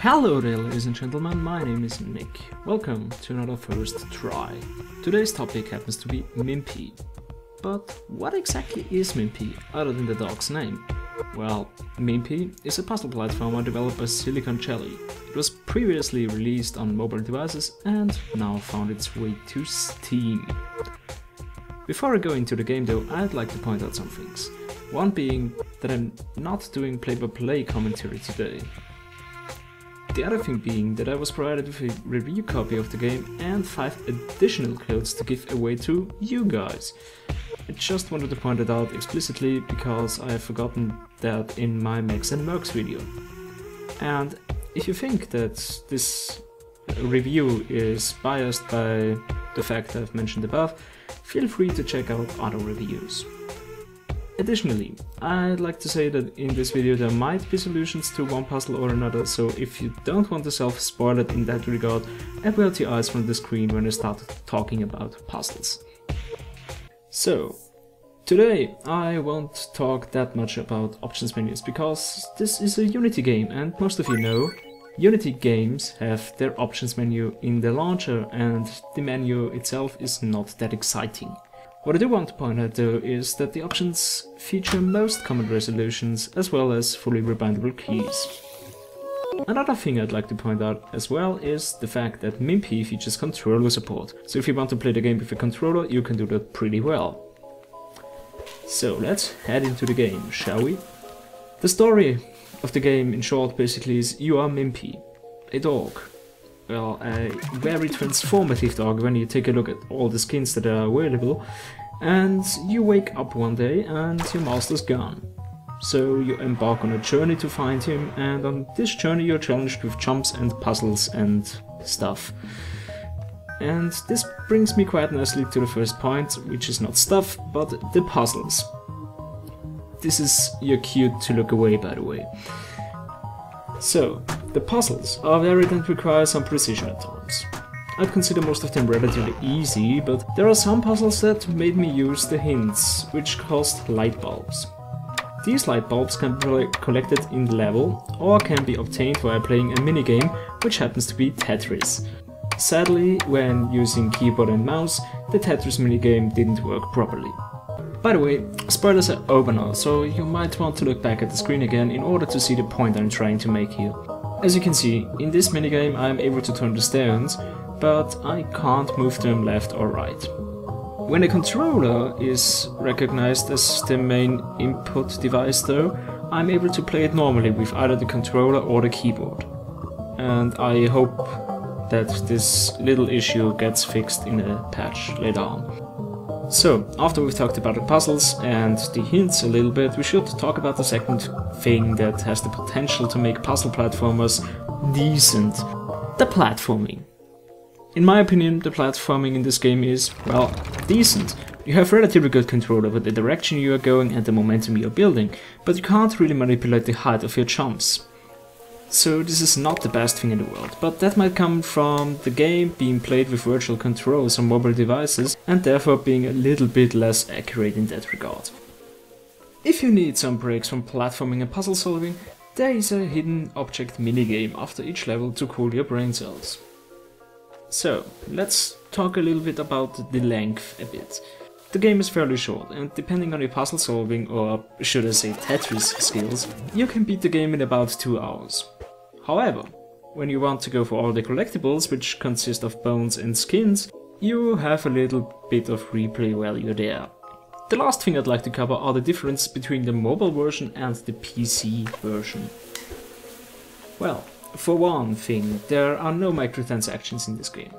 Hello there, ladies and gentlemen, my name is Nick. Welcome to another first try. Today's topic happens to be Mimpi. But what exactly is Mimpi, other than the dog's name? Well, Mimpi is a puzzle platformer developed by Silicon Jelly. It was previously released on mobile devices and now found its way to Steam. Before I go into the game though, I'd like to point out some things. One being that I'm not doing play-by-play commentary today. The other thing being that I was provided with a review copy of the game and 5 additional codes to give away to you guys. I just wanted to point it out explicitly because I have forgotten that in my Max and Mercs video. And if you think that this review is biased by the fact I've mentioned above, feel free to check out other reviews. Additionally, I'd like to say that in this video there might be solutions to one puzzle or another, so if you don't want yourself spoiled in that regard, avert your eyes from the screen when I start talking about puzzles. So, today I won't talk that much about options menus, because this is a Unity game and most of you know, Unity games have their options menu in the launcher and the menu itself is not that exciting. What I do want to point out though is that the options feature most command resolutions as well as fully rebindable keys. Another thing I'd like to point out as well is the fact that Mimpi features controller support, so if you want to play the game with a controller you can do that pretty well. So let's head into the game, shall we? The story of the game in short basically is you are Mimpi, a dog. Well, a very transformative dog when you take a look at all the skins that are available, and you wake up one day and your master's gone. So you embark on a journey to find him, and on this journey you're challenged with jumps and puzzles and stuff. And this brings me quite nicely to the first point, which is not stuff, but the puzzles. This is your cue to look away, by the way. So, the puzzles are varied and require some precision at times. I'd consider most of them relatively easy, but there are some puzzles that made me use the hints, which cost light bulbs. These light bulbs can be collected in the level, or can be obtained via playing a minigame, which happens to be Tetris. Sadly, when using keyboard and mouse, the Tetris minigame didn't work properly. By the way, spoilers are over now, so you might want to look back at the screen again in order to see the point I'm trying to make here. As you can see, in this minigame I'm able to turn the stones, but I can't move them left or right. When a controller is recognized as the main input device though, I'm able to play it normally with either the controller or the keyboard. And I hope that this little issue gets fixed in a patch later on. So, after we've talked about the puzzles and the hints a little bit, we should talk about the second thing that has the potential to make puzzle platformers decent. The platforming. In my opinion, the platforming in this game is, well, decent. You have relatively good control over the direction you are going and the momentum you are building, but you can't really manipulate the height of your jumps. So this is not the best thing in the world, but that might come from the game being played with virtual controls on mobile devices and therefore being a little bit less accurate in that regard. If you need some breaks from platforming and puzzle solving, there is a hidden object minigame after each level to cool your brain cells. So, let's talk a little bit about the length a bit. The game is fairly short, and depending on your puzzle solving, or should I say Tetris skills, you can beat the game in about 2 hours. However, when you want to go for all the collectibles, which consist of bones and skins, you have a little bit of replay value there. The last thing I'd like to cover are the difference between the mobile version and the PC version. Well, for one thing, there are no microtransactions in this game.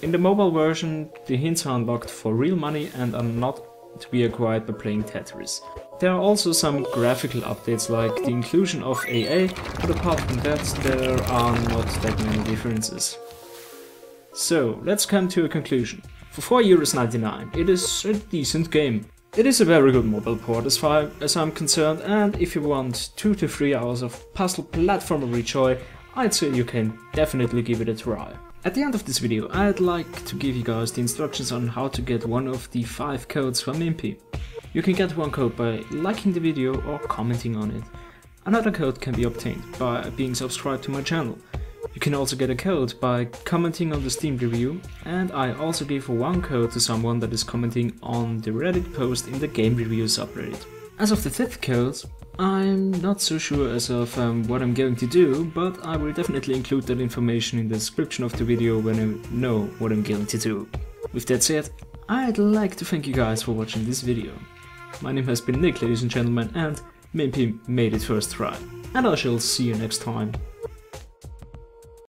In the mobile version, the hints are unlocked for real money and are not to be acquired by playing Tetris. There are also some graphical updates like the inclusion of AA, but apart from that there are not that many differences. So, let's come to a conclusion. For €4.99, it is a decent game. It is a very good mobile port as far as I'm concerned, and if you want 2 to 3 hours of puzzle platformer joy, I'd say you can definitely give it a try. At the end of this video, I'd like to give you guys the instructions on how to get one of the 5 codes from Mimpi. You can get one code by liking the video or commenting on it. Another code can be obtained by being subscribed to my channel. You can also get a code by commenting on the Steam review, and I also gave one code to someone that is commenting on the Reddit post in the game review subreddit. As of the 5th code, I'm not so sure as of what I'm going to do, but I will definitely include that information in the description of the video when I know what I'm going to do. With that said, I'd like to thank you guys for watching this video. My name has been Nick, ladies and gentlemen, and Mimpi made it first try. And I shall see you next time.